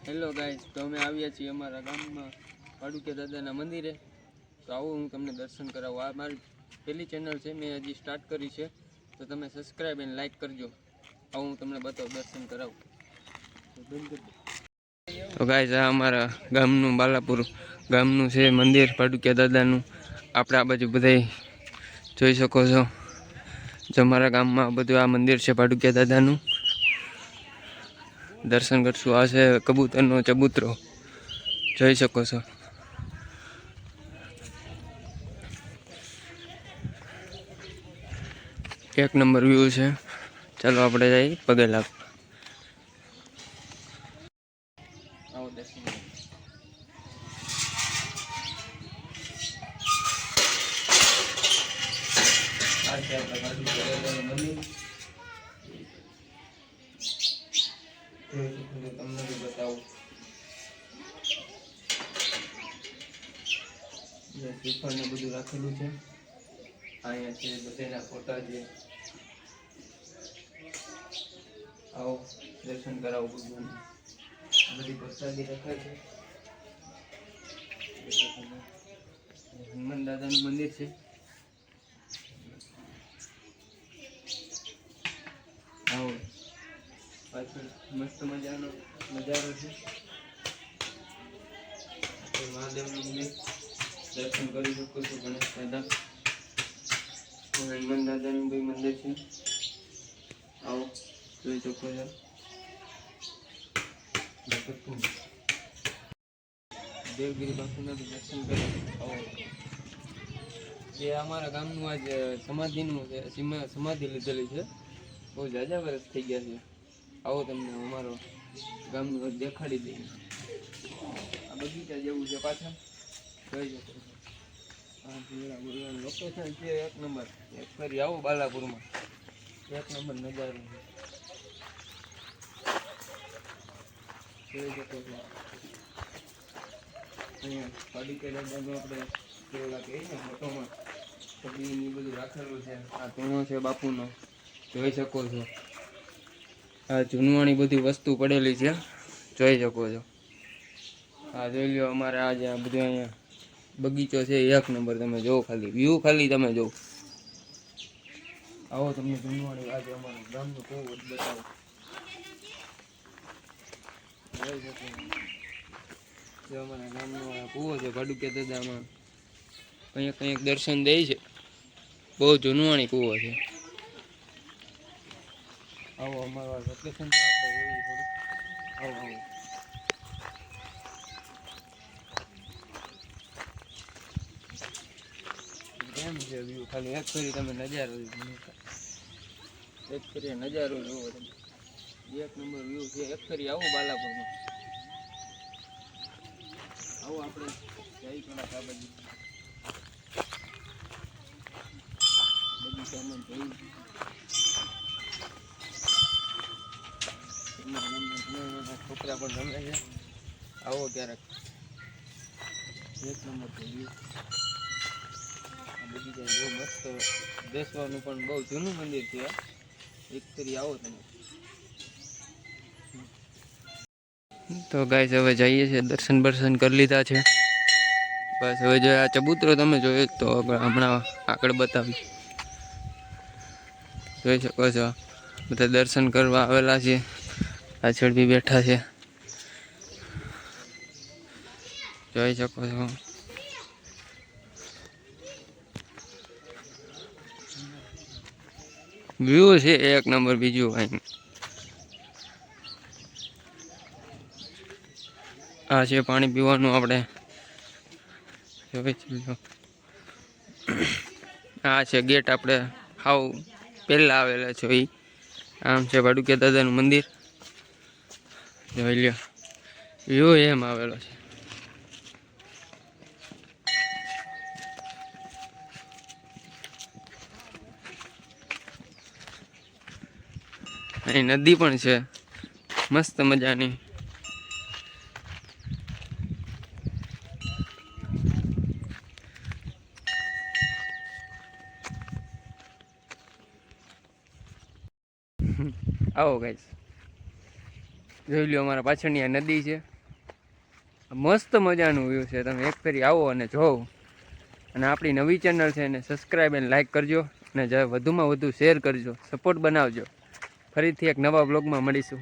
Hello guys, તો અમે આવ્યા છીએ અમારા ગામમાં પાડુકિયા દાદાના મંદિરે. તો આવો હું તમને દર્શન કરાવું. આ મારી પહેલી ચેનલ છે, મેં હજી સ્ટાર્ટ કરી છે, તો તમે સબસ્ક્રાઈબ અને લાઈક કરજો. આવું હું તમને બતાવું, દર્શન કરાવું. તો ગાઈસ, આ અમારા ગામનું બાલાપુર ગામનું છે મંદિર પાડુકિયા દાદાનું. આપણે આ બાજુ બધા જોઈ શકો છો. જો અમારા ગામમાં બધું આ મંદિર છે પાડુકિયા દાદાનું. દર્શન કરશું. આ છે કબૂતરનો ચબૂતરો, જોઈ શકો છો. એક નંબર વ્યૂ છે. ચાલો આપણે જઈએ પગે લાગ. આવો દર્શન. આ છે આપણા પાડુકિયા દાદાનું મંદિર. તમને બી બતાવું. શ્રીફળ ને બધું રાખેલું છે. અહીંયા છે બધાના ફોટા છે. આવો દર્શન કરાવો ભગવાન. બધી પ્રસાદી રખાય છે. હનુમાન દાદાનું મંદિર છે. આવો પાછળ મસ્ત મજાનો નજારો છે. મહાદેવનું મંદિર દર્શન કરી શકો છો. ગણેશ દાદા, હનુમાન દાદાનું બી મંદિર છે. આવો જોઈ શકો છો. દેવગીરી બાપુના બી દર્શન કરી. આવો જે અમારા ગામનું આજ સમાધિનું છે, સમાધિ લીધેલી છે. બહુ ઝાઝા વર્ષ થઈ ગયા છે. આવો તમને અમારો ગામનું દેખાડી દઈએ. આ બગીચા જેવું છે પાછળ, જોઈ શકો છો. લોકેશન છે એક નંબર. એક ફરી આવો બાલાપુરમાં, એક નંબર નજારો છે. જોઈ શકો છો. અહીંયા પાડુકિયા દાદાનું આપણે કેવલા કહીએ ને ફોટોમાં છબી બધું રાખેલું છે. આ ધૂણો છે બાપુનો, જોઈ શકો છો. આ જૂનવાણી બધી વસ્તુ પડેલી છે, જોઈ શકો છો. હા જોઈ લો. અમારે આજે આ બધું અહીંયા બગીચો છે એક નંબર. તમે જો ખાલી વ્યૂ, ખાલી તમે જો. આવો તમને જૂનવાણી આજે અમારું ગામનું કુવો બતાવો. જોઈ શકો જો અમારા ગામનો કુવો છે પાડુકિયા દાદામાં. કંઈક કંઈક દર્શન દે છે. બહુ જૂનવાણી કુવો છે. આવો અમારું લોકેશન આપણે એવી થોડું. આવો આવો. કેમ છે વ્યૂ? ખાલી એક ફરી તમે નજારો એક ફરી નજારો જોવો તમે. એક નંબર વ્યૂ છે. એક ફરી આવો બાલાપુરમાં. આવો આપણે જઈ થોડાક આ બાજુ બગીચામાં જોયું. છોકરા પણ રમે છે. આવો ક્યારેક. એક નંબર છે વ્યૂ. બગીચા બહુ મસ્ત. બેસવાનું પણ બહુ જૂનું મંદિર છે. એક ફરી આવો તમે. તો ગાઈસ, હવે જઈએ છીએ. દર્શન બર્શન કરી લીધા છે. બસ હવે જો આ ચબૂતરો તમે જોયો તો હમણાં આગળ બતાવી. જોઈ શકો છો. બધા દર્શન કરવા આવેલા છે. પાછળ બી બેઠા છે, જોઈ શકો છો. વ્યૂ છે એક નંબર. બીજું કાંઈ. આ છે પાણી પીવાનું. આપણે આ છે ગેટ. આપણે હાવ પહેલા આવેલા છે. આમ છે પાડુકિયા દાદાનું મંદિર. જોઈ લ્યો વ્યૂ એમ આવેલો છે. અહીં નદી પણ છે મસ્ત મજાની. આવો ગાઈસ, જોઈ લો અમારા પાછળની આ નદી છે. મસ્ત મજાનું વ્યૂ છે. તમે એક ફેરી આવો અને જોવો. અને આપણી નવી ચેનલ છે એને સબસ્ક્રાઈબ અને લાઈક કરજો અને વધુમાં વધુ શેર કરજો, સપોર્ટ બનાવજો. ફરીથી એક નવા બ્લોગમાં મળીશું.